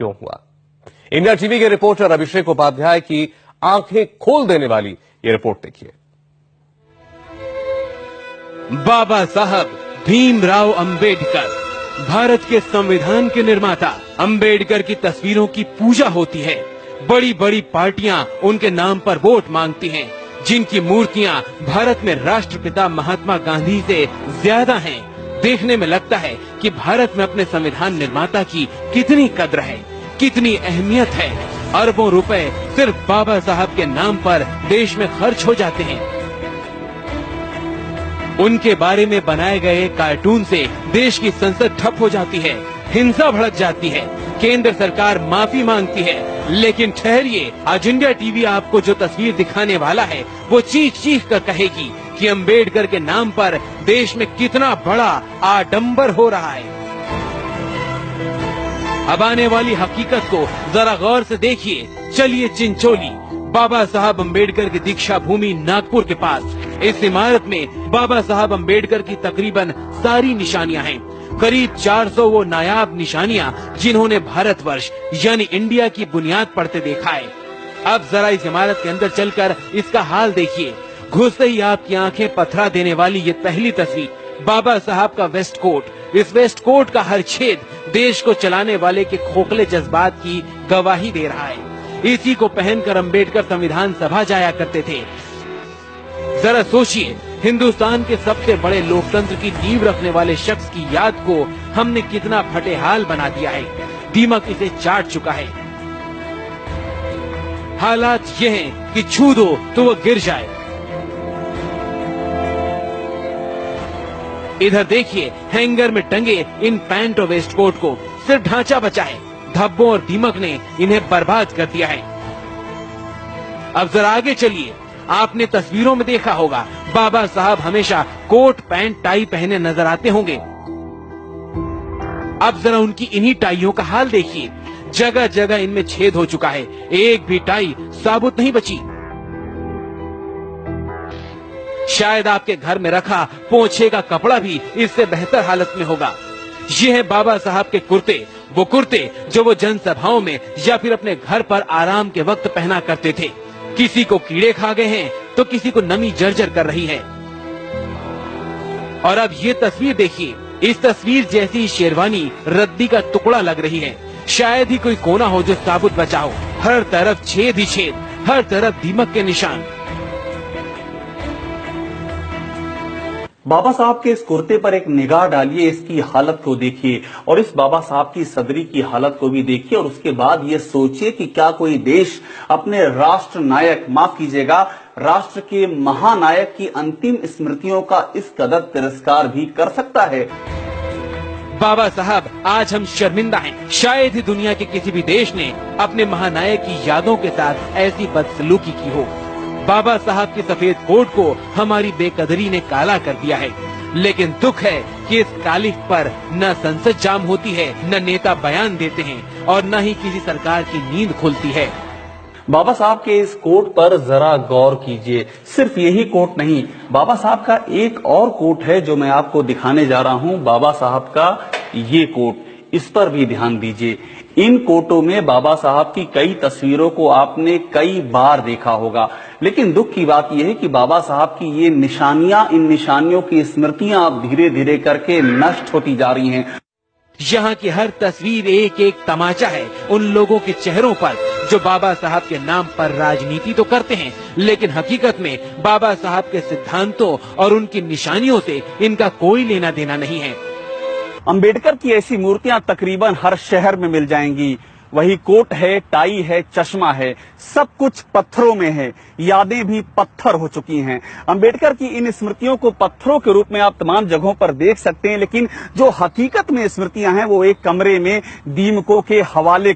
क्यों हुआ? India TV के रिपोर्टर अभिषेक उपाध्याय की आंखें खोल देने वाली ये रिपोर्ट देखिए। बाबा साहब भीमराव अंबेडकर, भारत के संविधान के निर्माता। अंबेडकर की तस्वीरों की पूजा होती है। बड़ी बड़ी पार्टियां उनके नाम पर वोट मांगती हैं, जिनकी मूर्तियां भारत में राष्ट्रपिता महात्मा गांधी से ज्यादा हैं। देखने में लगता है कि भारत में अपने संविधान निर्माता की कितनी कद्र है, कितनी अहमियत है। अरबों रुपए सिर्फ बाबा साहब के नाम पर देश में खर्च हो जाते हैं। उनके बारे में बनाए गए कार्टून से देश की संसद ठप हो जाती है, हिंसा भड़क जाती है, केंद्र सरकार माफी मांगती है। लेकिन ठहरिए, आज इंडिया टीवी आपको जो तस्वीर दिखाने वाला है वो चीख चीख कर कहेगी कि अंबेडकर के नाम पर देश में कितना बड़ा आडंबर हो रहा है। अब आने वाली हकीकत को जरा गौर से देखिए। चलिए चिंचोली, बाबा साहब अंबेडकर की दीक्षा भूमि नागपुर के पास। इस इमारत में बाबा साहब अंबेडकर की तकरीबन सारी निशानियां हैं। करीब 400 वो नायाब निशानियां जिन्होंने भारतवर्ष यानी इंडिया की बुनियाद पड़ते देखा है। अब जरा इस इमारत के अंदर चलकर इसका हाल देखिए। घुसते ही आपकी आंखें पथरा देने वाली ये पहली तस्वीर बाबा साहब का वेस्ट कोट। इस वेस्ट कोट का हर छेद देश को चलाने वाले के खोखले जज्बात की गवाही दे रहा है। इसी को पहनकर अंबेडकर संविधान सभा जाया करते थे। जरा सोचिए, हिंदुस्तान के सबसे बड़े लोकतंत्र की नींव रखने वाले शख्स की याद को हमने कितना फटेहाल बना दिया है। दीमक इसे चाट चुका है। हालात ये हैं कि छू दो तो वो गिर जाए। इधर देखिए, हैंगर में टंगे इन पैंट और वेस्ट कोट को सिर्फ ढांचा बचा है। धब्बों और दीमक ने इन्हें बर्बाद कर दिया है। अब जरा आगे चलिए। आपने तस्वीरों में देखा होगा बाबा साहब हमेशा कोट पैंट टाई पहने नजर आते होंगे। अब जरा उनकी इन्हीं टाइयों का हाल देखिए। जगह जगह इनमें छेद हो चुका है, एक भी टाई साबुत नहीं बची। शायद आपके घर में रखा पोंछे का कपड़ा भी इससे बेहतर हालत में होगा। ये है बाबा साहब के कुर्ते, वो कुर्ते जो वो जनसभाओं में या फिर अपने घर पर आराम के वक्त पहना करते थे। किसी को कीड़े खा गए हैं तो किसी को नमी जर्जर कर रही है। और अब ये तस्वीर देखिए। इस तस्वीर जैसी शेरवानी रद्दी का टुकड़ा लग रही है। शायद ही कोई कोना हो जो साबुत बचा हो। हर तरफ छेद ही छेद, हर तरफ दीमक के निशान। बाबा साहब के इस कुर्ते पर एक निगाह डालिए, इसकी हालत को देखिए और इस बाबा साहब की सदरी की हालत को भी देखिए और उसके बाद ये सोचिए कि क्या कोई देश अपने राष्ट्र नायक, माफ कीजिएगा, राष्ट्र के महानायक की अंतिम स्मृतियों का इस कदर तिरस्कार भी कर सकता है। बाबा साहब, आज हम शर्मिंदा हैं। शायद ही दुनिया के किसी भी देश ने अपने महानायक की यादों के साथ ऐसी बदसलूकी की हो। बाबा साहब के सफेद कोट को हमारी बेकदरी ने काला कर दिया है। लेकिन दुख है कि इस कालिख पर न संसद जाम होती है, न नेता बयान देते हैं और न ही किसी सरकार की नींद खुलती है। बाबा साहब के इस कोट पर जरा गौर कीजिए। सिर्फ यही कोट नहीं, बाबा साहब का एक और कोट है जो मैं आपको दिखाने जा रहा हूं। बाबा साहब का ये कोट, इस पर भी ध्यान दीजिए। इन कोटों में बाबा साहब की कई तस्वीरों को आपने कई बार देखा होगा, लेकिन दुख की बात यह है कि बाबा साहब की ये निशानियां, इन निशानियों की स्मृतियां अब धीरे धीरे करके नष्ट होती जा रही हैं। यहाँ की हर तस्वीर एक एक तमाचा है उन लोगों के चेहरों पर जो बाबा साहब के नाम पर राजनीति तो करते हैं, लेकिन हकीकत में बाबा साहब के सिद्धांतों और उनकी निशानियों से इनका कोई लेना देना नहीं है। अंबेडकर की ऐसी मूर्तियां तकरीबन हर शहर में मिल जाएंगी। वही कोट है, टाई है, चश्मा है, सब कुछ पत्थरों में है। यादें भी पत्थर हो चुकी हैं। अंबेडकर की इन स्मृतियों को पत्थरों के रूप में आप तमाम जगहों पर देख सकते हैं, लेकिन जो हकीकत में स्मृतियां हैं वो एक कमरे में दीमकों के हवाले